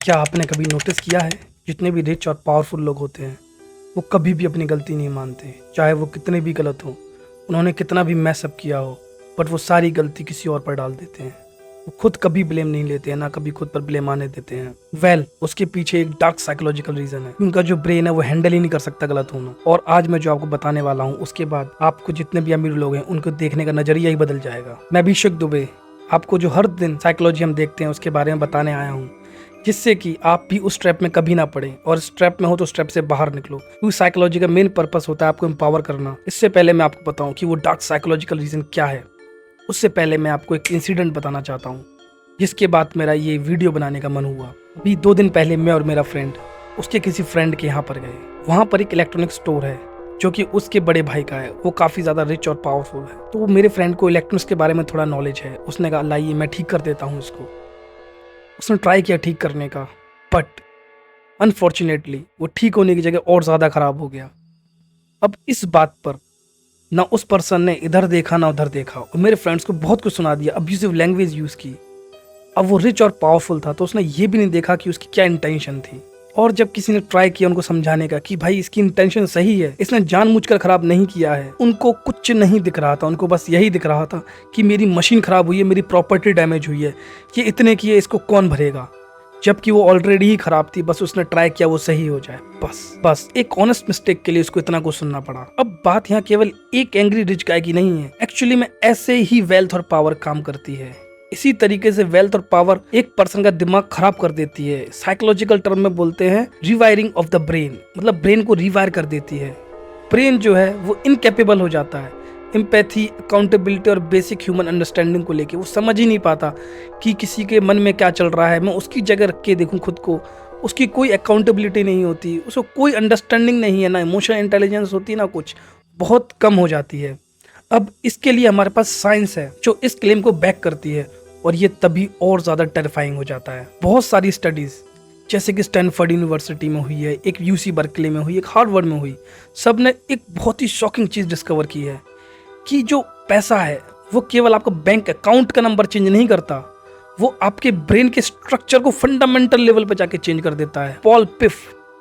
क्या आपने कभी नोटिस किया है, जितने भी रिच और पावरफुल लोग होते हैं वो कभी भी अपनी गलती नहीं मानते, चाहे वो कितने भी गलत हो, उन्होंने कितना भी मैसअप किया हो, बट वो सारी गलती किसी और पर डाल देते हैं। वो खुद कभी ब्लेम नहीं लेते हैं, ना कभी खुद पर ब्लेम आने देते हैं। उसके पीछे एक डार्क साइकोलॉजिकल रीजन है। उनका जो ब्रेन है वो हैंडल ही नहीं कर सकता गलत होना। और आज मैं जो आपको बताने वाला हूँ उसके बाद आपको जितने भी अमीर लोग हैं उनको देखने का नजरिया ही बदल जाएगा। मैं अभिषेक दुबे आपको जो हर दिन साइकोलॉजी हम देखते हैं उसके बारे में बताने आया हूँ, जिससे कि आप भी उस ट्रैप में कभी ना पड़े, और इस ट्रैप में हो तो ट्रैप से बाहर निकलो। क्योंकि साइकोलॉजी का मेन पर्पस होता है आपको एम्पावर करना। इससे पहले मैं आपको बताऊं कि वो डार्क साइकोलॉजिकल रीजन क्या है, उससे पहले मैं आपको एक इंसिडेंट बताना चाहता हूँ जिसके बाद मेरा ये वीडियो बनाने का मन हुआ। अभी 2 दिन पहले मैं और मेरा फ्रेंड उसके किसी फ्रेंड के यहाँ पर गए। वहाँ पर एक इलेक्ट्रॉनिक स्टोर है जो कि उसके बड़े भाई का है। वो काफ़ी ज़्यादा रिच और पावरफुल है, तो मेरे फ्रेंड को इलेक्ट्रॉनिक्स के बारे में थोड़ा नॉलेज है। उसने कहा लाइए मैं ठीक कर देता हूँ इसको। उसने ट्राई किया ठीक करने का, बट अनफॉर्चुनेटली वो ठीक होने की जगह और ज़्यादा ख़राब हो गया। अब इस बात पर ना उस पर्सन ने इधर देखा ना उधर देखा, और मेरे फ्रेंड्स को बहुत कुछ सुना दिया, अब्यूजिव लैंग्वेज यूज़ की। अब वो रिच और पावरफुल था तो उसने ये भी नहीं देखा कि उसकी क्या इंटेंशन थी। और जब किसी ने ट्राई किया उनको समझाने का कि भाई इसकी इंटेंशन सही है, इसने जानबूझकर खराब नहीं किया है, उनको कुछ नहीं दिख रहा था। उनको बस यही दिख रहा था कि मेरी मशीन खराब हुई है, मेरी प्रॉपर्टी डैमेज हुई है, ये इतने की है, इसको कौन भरेगा। जबकि वो ऑलरेडी ही खराब थी, बस उसने ट्राई किया वो सही हो जाए। बस एक ऑनेस्ट मिस्टेक के लिए उसको इतना कुछ सुनना पड़ा। अब बात यहाँ केवल एक एंग्री रिच गाय की नहीं है। एक्चुअली में ऐसे ही वेल्थ और पावर काम करती है। इसी तरीके से वेल्थ और पावर एक पर्सन का दिमाग खराब कर देती है। साइकोलॉजिकल टर्म में बोलते हैं रिवायरिंग ऑफ द ब्रेन, मतलब ब्रेन को रिवायर कर देती है। ब्रेन जो है वो इनकेपेबल हो जाता है एम्पैथी, अकाउंटेबिलिटी और बेसिक ह्यूमन अंडरस्टैंडिंग को लेके। वो समझ ही नहीं पाता कि किसी के मन में क्या चल रहा है, मैं उसकी जगह रख के देखूं खुद को। उसकी कोई अकाउंटेबिलिटी नहीं होती, उसको कोई अंडरस्टैंडिंग नहीं है, ना इमोशनल इंटेलिजेंस होती है, ना कुछ, बहुत कम हो जाती है। अब इसके लिए हमारे पास साइंस है जो इस क्लेम को बैक करती है, और ये तभी और ज़्यादा टेरिफाइंग हो जाता है। बहुत सारी स्टडीज़ जैसे कि स्टैनफोर्ड यूनिवर्सिटी में हुई है, एक यूसी बर्कले में हुई, एक हार्वर्ड में हुई, सब ने एक बहुत ही शॉकिंग चीज़ डिस्कवर की है कि जो पैसा है वो केवल आपका बैंक अकाउंट का नंबर चेंज नहीं करता, वो आपके ब्रेन के स्ट्रक्चर को फंडामेंटल लेवल पर जाके चेंज कर देता है। पॉल पिफ,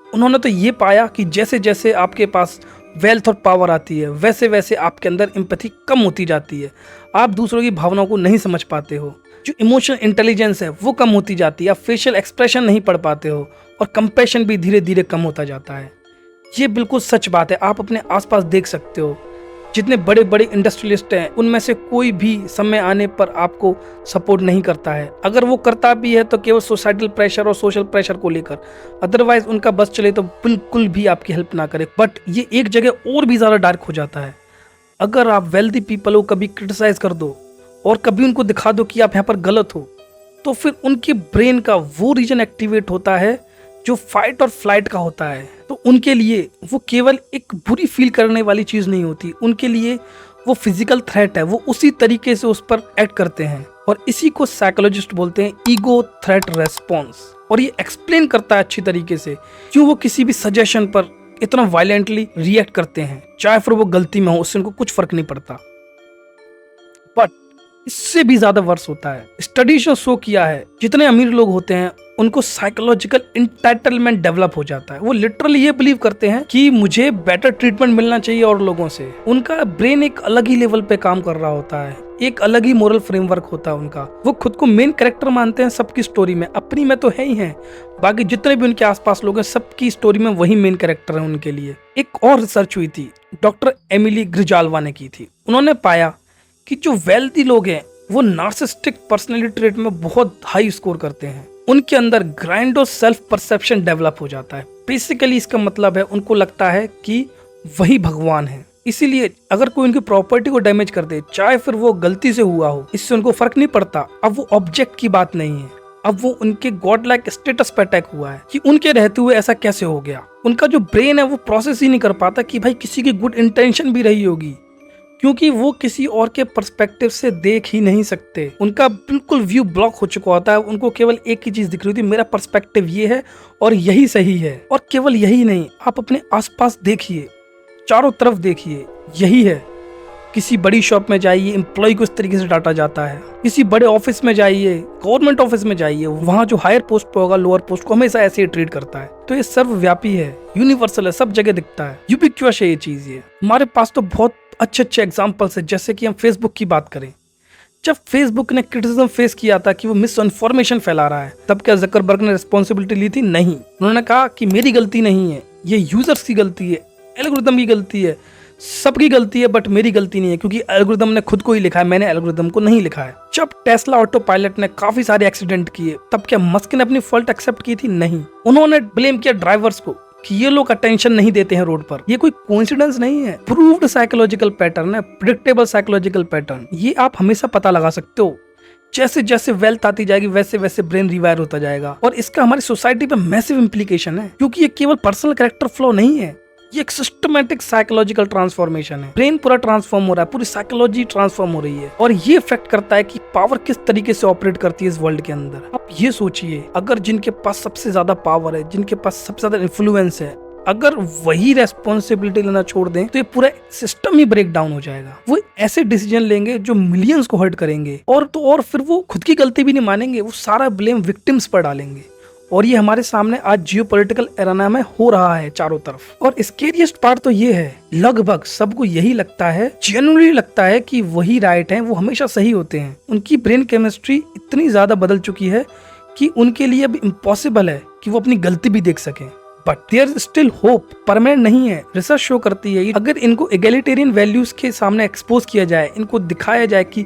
उन्होंने तो ये पाया कि जैसे जैसे आपके पास वेल्थ और पावर आती है वैसे वैसे आपके अंदर एम्पैथी कम होती जाती है। आप दूसरों की भावनाओं को नहीं समझ पाते हो, जो इमोशनल इंटेलिजेंस है वो कम होती जाती है, आप फेशियल एक्सप्रेशन नहीं पढ़ पाते हो, और कंपैशन भी धीरे धीरे कम होता जाता है। ये बिल्कुल सच बात है, आप अपने आसपास देख सकते हो। जितने बड़े बड़े इंडस्ट्रियलिस्ट हैं उनमें से कोई भी समय आने पर आपको सपोर्ट नहीं करता है। अगर वो करता भी है तो केवल सोसाइटल प्रेशर और सोशल प्रेशर को लेकर, अदरवाइज उनका बस चले तो बिल्कुल भी आपकी हेल्प ना करे। बट ये एक जगह और भी ज़्यादा डार्क हो जाता है। अगर आप वेल्दी पीपल को कभी क्रिटिसाइज कर दो और कभी उनको दिखा दो कि आप यहाँ पर गलत हो, तो फिर उनके ब्रेन का वो रीजन एक्टिवेट होता है जो फाइट और फ्लाइट का होता है। तो उनके लिए वो केवल एक बुरी फील करने वाली चीज नहीं होती, उनके लिए वो फिजिकल थ्रेट है। वो उसी तरीके से उस पर एक्ट करते हैं, और इसी को साइकोलॉजिस्ट बोलते हैं ईगो थ्रेट रेस्पॉन्स। और ये एक्सप्लेन करता है अच्छी तरीके से क्यों वो किसी भी सजेशन पर इतना वायलेंटली रिएक्ट करते हैं, चाहे फिर वो गलती में हो, उससे उनको कुछ फर्क नहीं पड़ता। बट इससे भी ज्यादा वर्स होता है। स्टडीज ने शो किया है जितने अमीर लोग होते हैं उनको साइकोलॉजिकल इंटाइटलमेंट डेवलप हो जाता है। वो लिटरली ये बिलीव करते हैं कि मुझे बेटर ट्रीटमेंट मिलना चाहिए और लोगों से। उनका ब्रेन एक अलग ही लेवल पे काम कर रहा होता है, एक अलग ही मोरल फ्रेमवर्क होता है उनका। वो खुद को मेन कैरेक्टर मानते हैं सबकी स्टोरी में, अपनी में तो है ही है, बाकी जितने भी उनके आसपास लोग हैं सबकी स्टोरी में वही मेन कैरेक्टर है उनके लिए। एक और रिसर्च हुई थी, डॉक्टर एमिली ग्रिजाल्वा ने की थी। उन्होंने पाया कि जो वेल्दी लोग हैं वो नार्सिसिस्टिक पर्सनैलिटी ट्रेट में बहुत हाई स्कोर करते हैं। उनके अंदर ग्रैंडोस सेल्फ परसेप्शन डेवलप हो जाता है। बेसिकली इसका मतलब है उनको लगता है कि वही भगवान है। इसीलिए अगर कोई उनकी प्रॉपर्टी को डैमेज कर दे, चाहे फिर वो गलती से हुआ हो, इससे उनको फर्क नहीं पड़ता। अब वो ऑब्जेक्ट की बात नहीं है, अब वो उनके गॉड लाइक स्टेटस पे अटैक हुआ है कि उनके रहते हुए ऐसा कैसे हो गया। उनका जो ब्रेन है वो प्रोसेस ही नहीं कर पाता कि भाई किसी की गुड इंटेंशन भी रही होगी, क्योंकि वो किसी और के पर्सपेक्टिव से देख ही नहीं सकते। उनका बिल्कुल व्यू ब्लॉक हो चुका होता है। उनको केवल एक ही चीज दिख रही होती है, मेरा पर्सपेक्टिव ये है और यही सही है। और केवल यही नहीं, आप अपने आसपास देखिए, चारों तरफ देखिए, यही है। किसी बड़ी शॉप में जाइए, एम्प्लॉय को इस तरीके से डांटा जाता है। किसी बड़े ऑफिस में जाइए, गवर्नमेंट ऑफिस में जाइए, वहां जो हायर पोस्ट पे होगा लोअर पोस्ट को हमेशा ऐसे ही ट्रीट करता है। तो ये सर्वव्यापी है, यूनिवर्सल है, सब जगह दिखता है, यूबिक्वियस है ये चीज। ये हमारे पास तो बहुत अच्छे अच्छे एग्जाम्पल्स है। जैसे कि हम फेसबुक की बात करें, जब फेसबुक ने क्रिटिसिज्म फेस किया था कि वो मिस इन्फॉर्मेशन फैला रहा है, तब क्या जकरबर्ग ने रिस्पॉन्सिबिलिटी ली थी? नहीं। उन्होंने कहा कि मेरी गलती नहीं है, ये यूजर्स की गलती है, एल्गोरिथम की गलती है, सबकी गलती है, बट मेरी गलती नहीं है, क्योंकि एल्गोरिथम ने खुद को ही लिखा है, मैंने एल्गोरिथम को नहीं लिखा है। जब टेस्ला ऑटो पायलट ने काफी सारे एक्सीडेंट किए, तब क्या मस्क ने अपनी फॉल्ट एक्सेप्ट की थी? नहीं। उन्होंने ब्लेम किया ड्राइवर्स को कि ये लोग अटेंशन नहीं देते हैं रोड पर। ये कोई कोइंसिडेंस नहीं है, प्रूव्ड साइकोलॉजिकल पैटर्न है, प्रिडिक्टेबल साइकोलॉजिकल पैटर्न। ये आप हमेशा पता लगा सकते हो। जैसे जैसे वेल्थ आती जाएगी वैसे वैसे ब्रेन रिवायर होता जाएगा, और इसका हमारी सोसाइटी पे मैसिव इंप्लीकेशन है, क्योंकि ये केवल पर्सनल कैरेक्टर फ्लॉ नहीं है, ये एक सिस्टमैटिक साइकोलॉजिकल ट्रांसफॉर्मेशन है। ब्रेन पूरा ट्रांसफॉर्म हो रहा है, पूरी साइकोलॉजी ट्रांसफॉर्म हो रही है, और ये इफेक्ट करता है कि पावर किस तरीके से ऑपरेट करती है इस वर्ल्ड के अंदर। आप ये सोचिए, अगर जिनके पास सबसे ज्यादा पावर है, जिनके पास सबसे ज्यादा इन्फ्लुएंस है, अगर वही रेस्पॉन्सिबिलिटी लेना छोड़ दें तो ये पूरा सिस्टम ही ब्रेक डाउन हो जाएगा। वो ऐसे डिसीजन लेंगे जो मिलियंस को हर्ट करेंगे, और फिर वो खुद की गलती भी नहीं मानेंगे, वो सारा ब्लेम विक्टिम्स पर डालेंगे। और ये हमारे सामने आज जियोपॉलिटिकल एरेना में हो रहा है चारों तरफ। और स्केरियस्ट पार्ट तो ये है, लगभग सबको यही लगता है, जेन्युइनली लगता है कि वही राइट हैं, वो हमेशा सही होते हैं। उनकी ब्रेन केमिस्ट्री इतनी ज्यादा बदल चुकी है कि उनके लिए अब इम्पॉसिबल है कि वो अपनी गलती भी देख सकें। But there still hope, permanent नहीं है। रिसर्च शो करती है अगर इनको एगैलिटेरियन वैल्यूज के सामने एक्सपोज किया जाए, इनको दिखाया जाए कि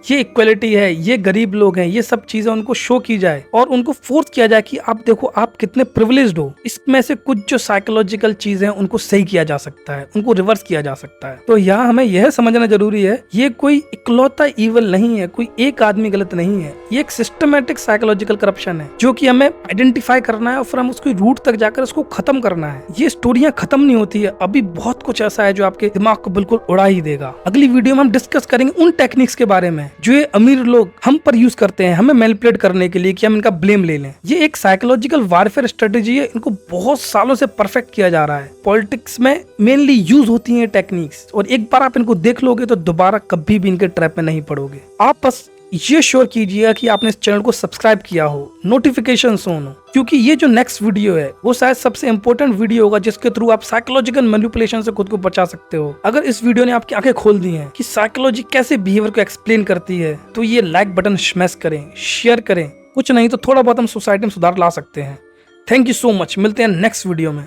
ये इक्वलिटी है, ये गरीब लोग हैं, ये सब चीजें उनको शो की जाए, और उनको फोर्स किया जाए कि आप देखो आप कितने प्रिविलेज्ड हो, इसमें से कुछ जो साइकोलॉजिकल चीजें हैं उनको सही किया जा सकता है, उनको रिवर्स किया जा सकता है। तो यहाँ हमें यह समझना जरूरी है, ये कोई इकलौता ईवल नहीं है, कोई एक आदमी गलत नहीं है, ये एक सिस्टमैटिक साइकोलॉजिकल करप्शन है जो कि हमें आइडेंटिफाई करना है और फिर हम उसकी रूट तक जाकर उसको खत्म करना है। ये स्टोरियां खत्म नहीं होती है, अभी बहुत कुछ ऐसा है जो आपके दिमाग को बिल्कुल उड़ा ही देगा। अगली वीडियो में हम डिस्कस करेंगे उन टेक्निक्स के बारे में जो ये अमीर लोग हम पर यूज करते हैं हमें मैनिपुलेट करने के लिए कि हम इनका ब्लेम ले लें। ये एक साइकोलॉजिकल वारफेयर स्ट्रेटेजी है, इनको बहुत सालों से परफेक्ट किया जा रहा है। पॉलिटिक्स में मेनली यूज होती हैं टेक्निक्स, और एक बार आप इनको देख लोगे तो दोबारा कभी भी इनके ट्रैप में नहीं पड़ोगे। आप बस ये श्योर कीजिएगा कि आपने इस चैनल को सब्सक्राइब किया हो, नोटिफिकेशन ऑन हो, क्योंकि ये जो नेक्स्ट वीडियो है वो शायद सबसे इंपॉर्टेंट वीडियो होगा जिसके थ्रू आप साइकोलॉजिकल मैनिपुलेशन से खुद को बचा सकते हो। अगर इस वीडियो ने आपकी आंखें खोल दी हैं कि साइकोलॉजी कैसे बिहेवियर को एक्सप्लेन करती है, तो ये लाइक बटन स्मैश करें, शेयर करें, कुछ नहीं तो थोड़ा बहुत हम सोसाइटी में सुधार ला सकते हैं। थैंक यू सो मच, मिलते हैं नेक्स्ट वीडियो में।